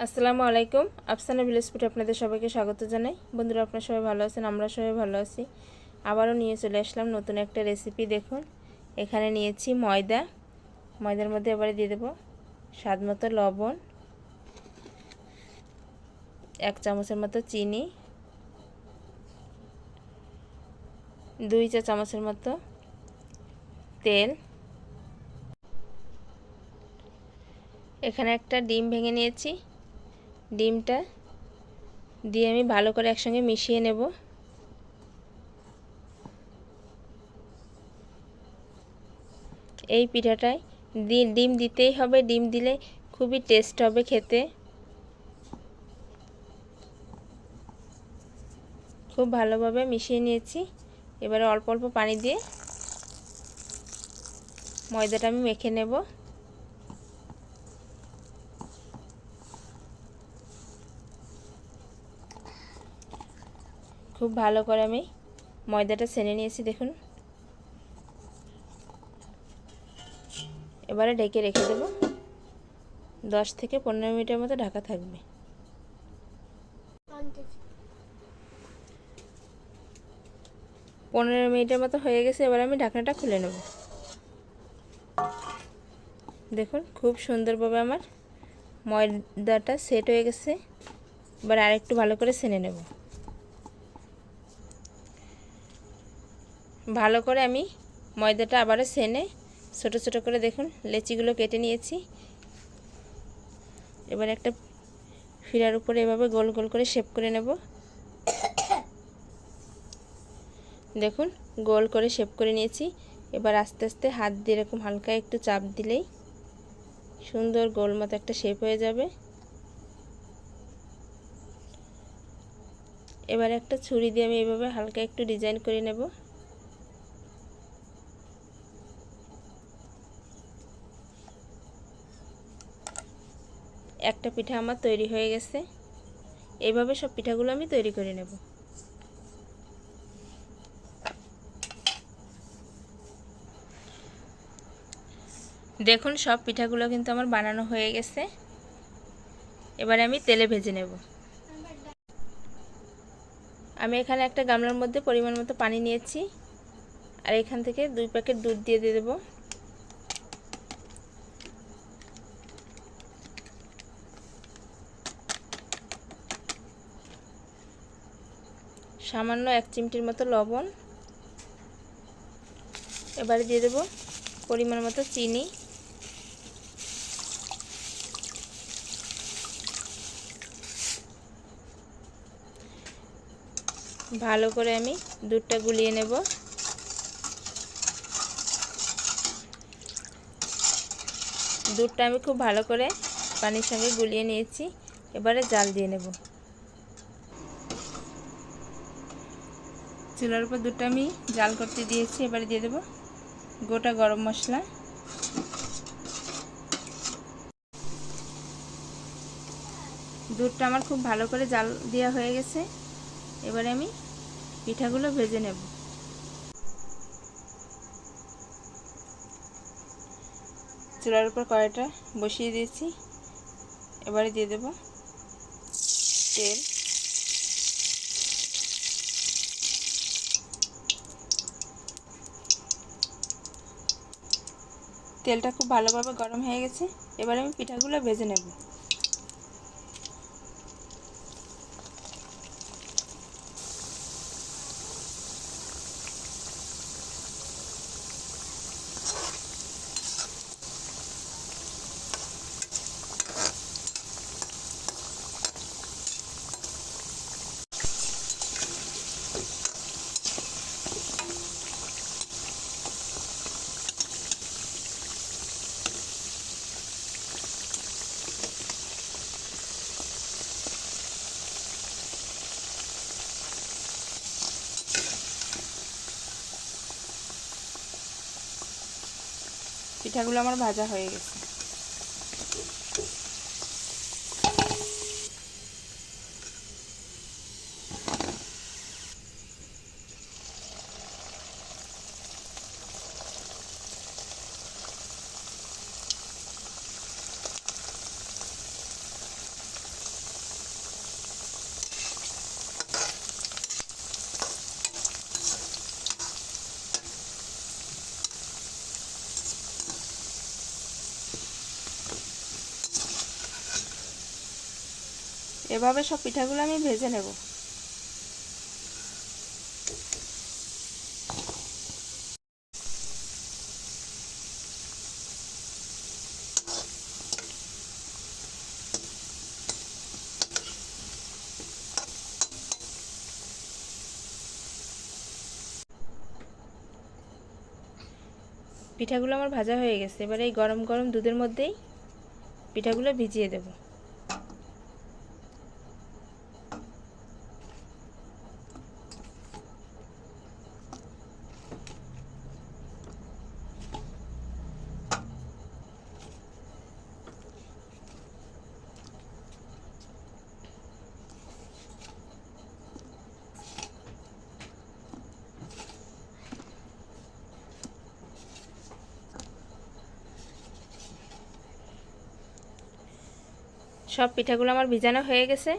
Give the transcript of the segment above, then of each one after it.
আসসালামু আলাইকুম। আফসানা ভিলেজ ফুডে আপনাদের সবাইকে স্বাগত জানাই। বন্ধুরা, আপনারা সবাই ভালো আছেন? আমরা সবাই ভালো আছি। আবারও নিয়ে চলে আসলাম নতুন একটা রেসিপি। দেখুন, এখানে নিয়েছি ময়দার মধ্যে এবারে দিয়ে দেবো স্বাদ মতো লবণ, 1 চামচের মতো চিনি, 2 চা চামচের মতো তেল। এখানে একটা ডিম ভেঙে নিয়েছি। ডিমটা দিয়ে আমি ভালো করে একসঙ্গে মিশিয়ে নেব। এই পিঠাটায় ডিম দিতেই হবে। ডিম দিলে খুবই টেস্ট হবে খেতে। খুব ভালোভাবে মিশিয়ে নিয়েছি। এবারে অল্প অল্প পানি দিয়ে ময়দাটা আমি মেখে নেব। খুব ভালো করে আমি ময়দাটা ছেনে নিয়েছি। দেখুন, এবারে ঢেকে রেখে দেব। 10 থেকে 15 মিনিটের মতো ঢাকা থাকবে। 15 মিনিটের মতো হয়ে গেছে। এবার আমি ঢাকনাটা খুলে নেব। দেখুন, খুব সুন্দরভাবে আমার ময়দাটা সেট হয়ে গেছে। এবার আরেকটু ভালো করে ছেনে নেব। ভালো করে আমি ময়দাটা আবারও ছেনে ছোট ছোট করে দেখুন লেচিগুলো কেটে নিয়েছি। এবার একটা ফিরার উপরে এভাবে গোল গোল করে শেপ করে নেব। দেখুন, গোল করে শেপ করে নিয়েছি। এবার আস্তে আস্তে হাত দিয়ে এরকম হালকা একটু চাপ দিলেই সুন্দর গোল মতো একটা শেপ হয়ে যাবে। এবার একটা ছুরি দিয়ে আমি এভাবে হালকা একটু ডিজাইন করে নেব। একটা পিঠা আমার তৈরি হয়ে গেছে। এইভাবে সব পিঠাগুলো আমি তৈরি করে নেব। দেখুন, সব পিঠাগুলো কিন্তু আমার বানানো হয়ে গেছে। এবারে আমি তেলে ভেজে নেব। আমি এখানে একটা গামলার মধ্যে পরিমাণ মতো পানি নিয়েছি, আর এখান থেকে 2 প্যাকেট দুধ দিয়ে দেব। সামান্য 1 চিমটির মতো লবণ। এবারে দিয়ে দেব পরিমাণ মতো চিনি। ভালো করে আমি দুধটা গুলিয়ে নেব। দুধটা আমি খুব ভালো করে পানির সঙ্গে গুলিয়ে নিয়েছি। এবারে জাল দিয়ে নেব। চুলার উপর দুধটা আমি জাল করতে দিয়েছি। এবারে দিয়ে দেব গোটা গরম মশলা। দুধটা আমার খুব ভালো করে জাল দেওয়া হয়ে গেছে। এবারে আমি পিঠাগুলো ভেজে নেব। চুলার উপর কড়াইটা বসিয়ে দিয়েছি। এবারে দিয়ে দেব তেল। তেলটা খুব ভালোভাবে গরম হয়ে গেছে। এবারে আমি পিঠাগুলো ভেজে নেব। পিঠাগুলো আমার ভাজা হয়ে গেছে। এভাবে সব পিঠাগুলো আমি ভেজে নেব। পিঠাগুলো আমার ভাজা হয়ে গেছে। এবারে এই গরম গরম দুধের মধ্যেই পিঠাগুলো ভিজিয়ে দেব। সব পিঠাগুলো আমার ভিজানো হয়ে গেছে।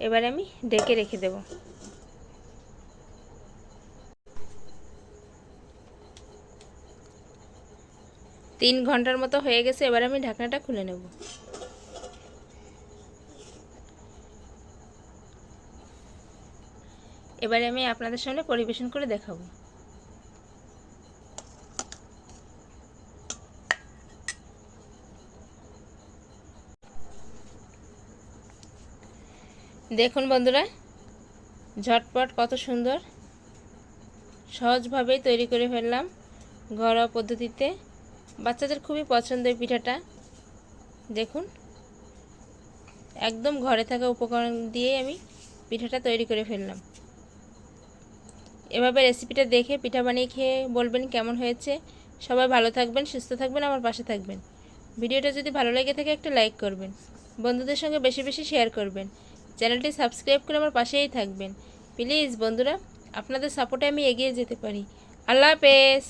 এবারে আমি ঢেকে রেখে দেব। 3 ঘন্টার মতো হয়ে গেছে। এবার আমি ঢাকনাটা খুলে নেব। এবারে আমি আপনাদের সামনে পরিবেশন করে দেখাবো। দেখুন বন্ধুরা, ঝটপট কত সুন্দর সহজভাবেই তৈরি করে ফেললাম ঘরোয়া পদ্ধতিতে। বাচ্চাদের খুবই পছন্দের পিঠাটা। দেখুন, একদম ঘরে থাকা উপকরণ দিয়ে আমি পিঠাটা তৈরি করে ফেললাম। এভাবে রেসিপিটা দেখে পিঠা বানিয়ে খেয়ে বলবেন কেমন হয়েছে। সবাই ভালো থাকবেন, সুস্থ থাকবেন, আমার পাশে থাকবেন। ভিডিওটা যদি ভালো লেগে থাকে একটা লাইক করবেন, বন্ধুদের সঙ্গে বেশি বেশি শেয়ার করবেন, চ্যানেলটি সাবস্ক্রাইব করে আমার পাশেই থাকবেন প্লিজ বন্ধুরা। আপনাদের সাপোর্টে আমি এগিয়ে যেতে পারি। আল্লাহ হাফেজ।